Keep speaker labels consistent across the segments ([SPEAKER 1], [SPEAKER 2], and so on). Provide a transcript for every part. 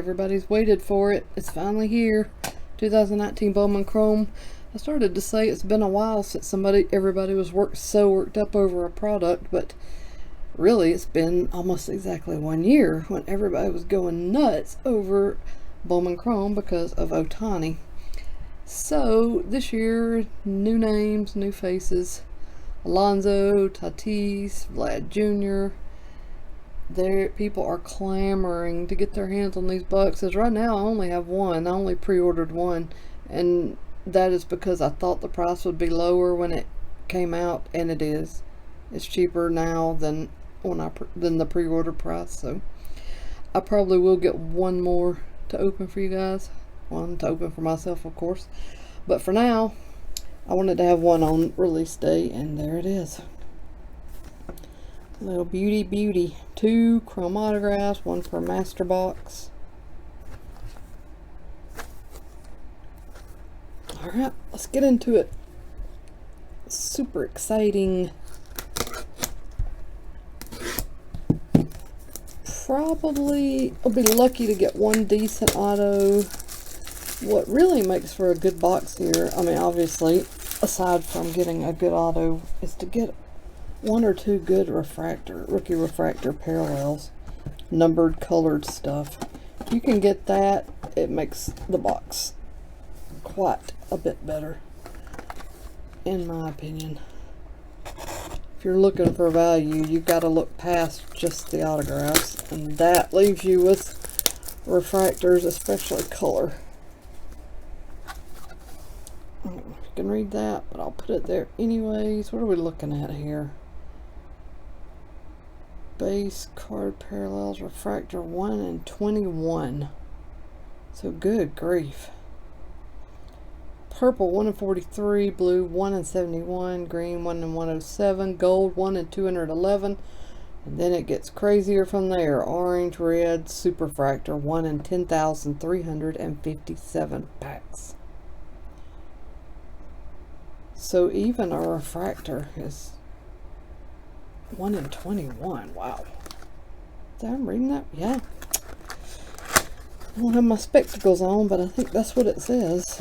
[SPEAKER 1] Everybody's waited for it. It's finally here. 2019 Bowman Chrome. I started to say it's been a while since everybody was so worked up over a product, but really it's been almost exactly 1 year when everybody was going nuts over Bowman Chrome because of Otani. So this year, new names, new faces. Alonso, Tatis, Vlad Jr. People are clamoring to get their hands on these boxes. Right now I only have one. I only pre-ordered one, and that is because I thought the price would be lower when it came out, and it is. It's cheaper now than the pre-order price, so I probably will get one more to open for you guys. One to open for myself, of course. But for now, I wanted to have one on release day, and there it is. Little beauty. 2 chrome autographs, 1 per master box. Alright, let's get into it. Super exciting. Probably I'll be lucky to get one decent auto. What really makes for a good box here, I mean obviously aside from getting a good auto, is to get 1 or 2 good rookie refractor parallels, numbered colored stuff. If you can get that, it makes the box quite a bit better, in my opinion. If you're looking for value, you've got to look past just the autographs, and that leaves you with refractors, especially color. I don't know if you can read that, but I'll put it there anyways. What are we looking at here? Base card parallels, refractor 1 in 21. So good grief. Purple 1 in 43, blue 1 in 71, green 1 in 107, gold 1 in 211, and then it gets crazier from there. Orange, red, superfractor 1 in 10,357 packs. So even a refractor is 1 in 21. Wow. I'm reading that? Yeah. I don't have my spectacles on, but I think that's what it says.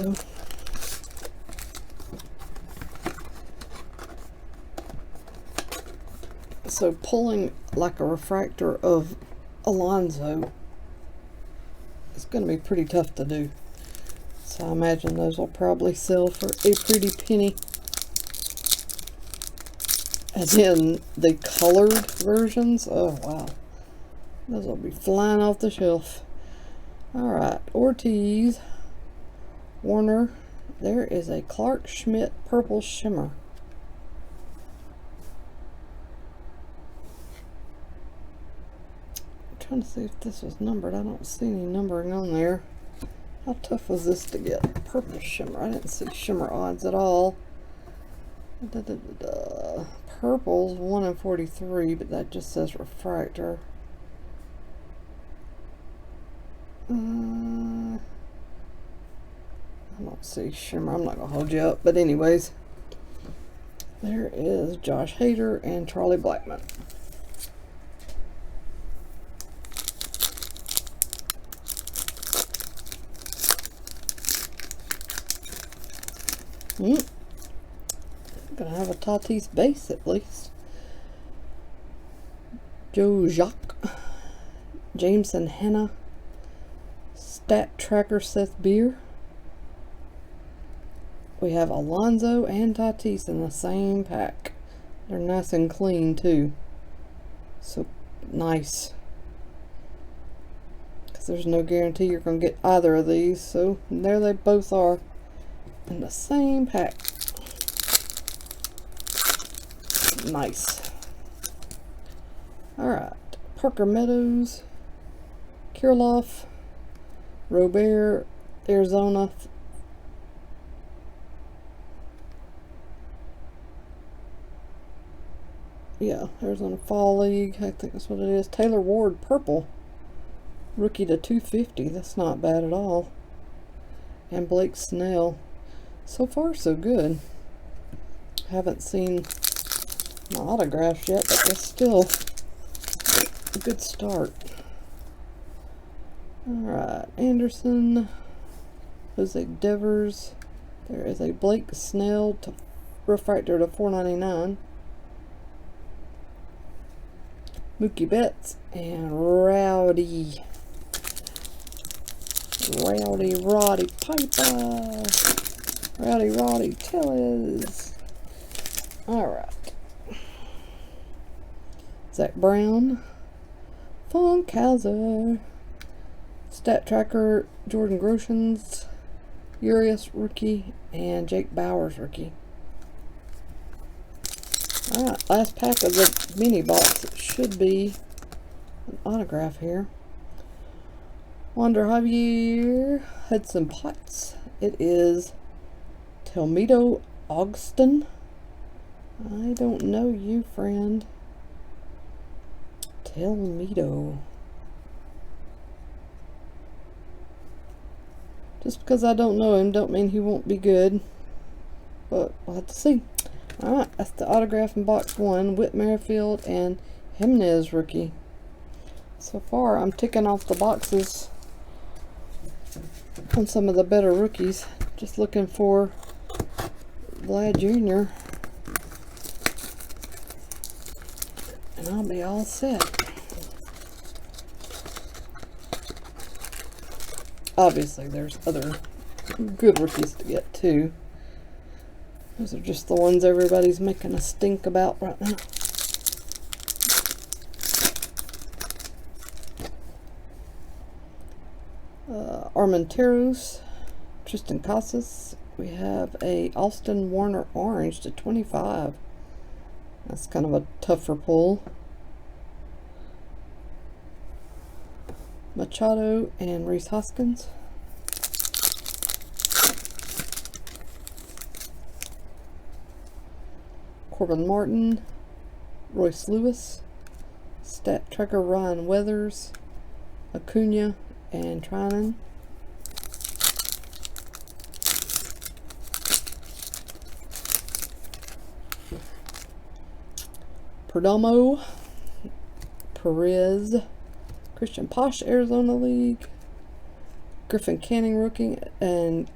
[SPEAKER 1] So pulling like a refractor of Alonso is going to be pretty tough to do. So I imagine those will probably sell for a pretty penny. As in the colored versions. Oh wow, those will be flying off the shelf. Alright, Ortiz, Warner. There is a Clark Schmidt purple shimmer. I'm trying to see if this was numbered. I don't see any numbering on there. How tough was this to get? Purple shimmer. I didn't see shimmer odds at all. Purple's 1 in 43, but that just says refractor. I don't see shimmer. I'm not gonna hold you up, but anyways, there is Josh Hader and Charlie Blackmon. Gonna have a Tatis base at least. Joe Jacques, Jameson Hanna, Stat Tracker Seth Beer. We have Alonso and Tatis in the same pack. They're nice and clean too. So nice. Because there's no guarantee you're going to get either of these. So there they both are in the same pack. Nice. Alright. Parker Meadows, Kirilloff, Robert, Arizona. Yeah, Arizona Fall League. I think that's what it is. Taylor Ward, purple. Rookie to 250. That's not bad at all. And Blake Snell. So far, so good. Haven't seen my autographs yet, but that's still a good start. Alright, Anderson, Jose Devers. There is a Blake Snell to refractor to $4.99. Mookie Betts and Roddy Piper. Roddy Tellez. Alright. Zach Brown. Funkhauser. Stat Tracker, Jordan Groshans. Urias rookie. And Jake Bauers rookie. Alright, last pack of the mini box. It should be an autograph here. Wander Javier, Hudson Potts. It is Telmito Ogston. I don't know you, friend. Telmito. Just because I don't know him don't mean he won't be good. But we'll have to see. Alright, that's the autograph in box 1. Whit Merrifield and Jimenez rookie. So far, I'm ticking off the boxes on some of the better rookies. Just looking for Vlad Jr. and I'll be all set. Obviously, there's other good rookies to get too. Those are just the ones everybody's making a stink about right now. Armenteros, Tristan Casas. We have a Austin Warner orange to 25. That's kind of a tougher pull. Machado and Rhys Hoskins. Corbin Martin, Royce Lewis, Stat Tracker Ryan Weathers, Acuna, and Trinan. Perdomo, Perez, Christian Posh, Arizona League, Griffin Canning rookie, and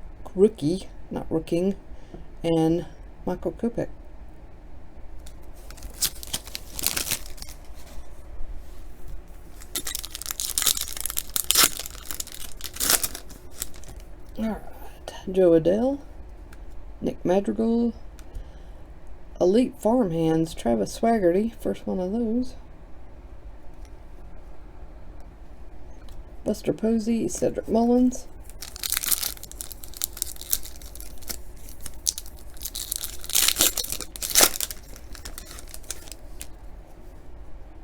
[SPEAKER 1] and Michael Kopech. Alright, Joe Adell, Nick Madrigal, Elite Farmhands, Travis Swaggerty, first one of those. Buster Posey, Cedric Mullins.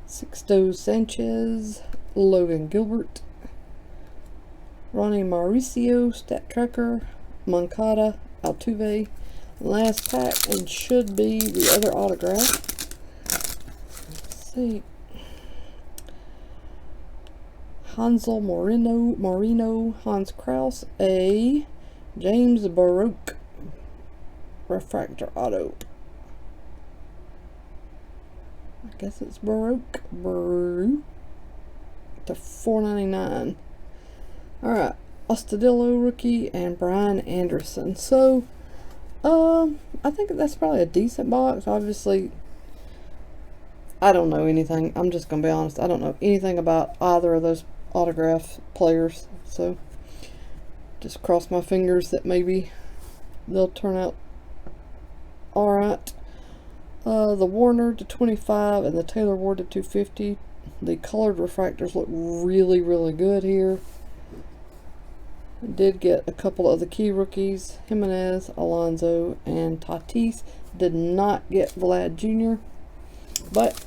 [SPEAKER 1] Sixto Sanchez, Logan Gilbert. Ronnie Mauricio, Stat Tracker, Moncada, Altuve. Last pack, and should be the other autograph. Let's see. Hansel Moreno, Hans Kraus, a James Baroque refractor auto. I guess it's Baroque to $4.99. Alright, Ostadillo rookie and Brian Anderson. So, I think that's probably a decent box. Obviously, I don't know anything. I'm just going to be honest. I don't know anything about either of those autograph players. So, just cross my fingers that maybe they'll turn out alright. The Warner to 25 and the Taylor Ward to 250. The colored refractors look really, really good here. Did get a couple of the key rookies, Jimenez, Alonso, and Tatis. Did not get Vlad Jr. But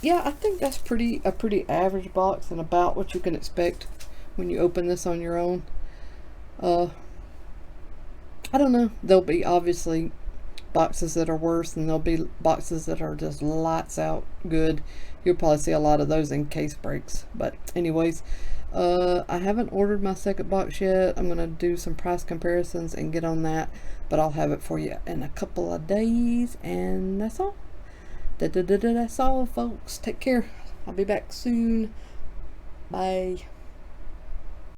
[SPEAKER 1] yeah, I think that's a pretty average box and about what you can expect when you open this on your own. I don't know. There'll be obviously boxes that are worse, and there'll be boxes that are just lights out good. You'll probably see a lot of those in case breaks. But anyways, I haven't ordered my second box yet. I'm going to do some price comparisons and get on that, but I'll have it for you in a couple of days, and that's all. That's all, folks. Take care. I'll be back soon. Bye.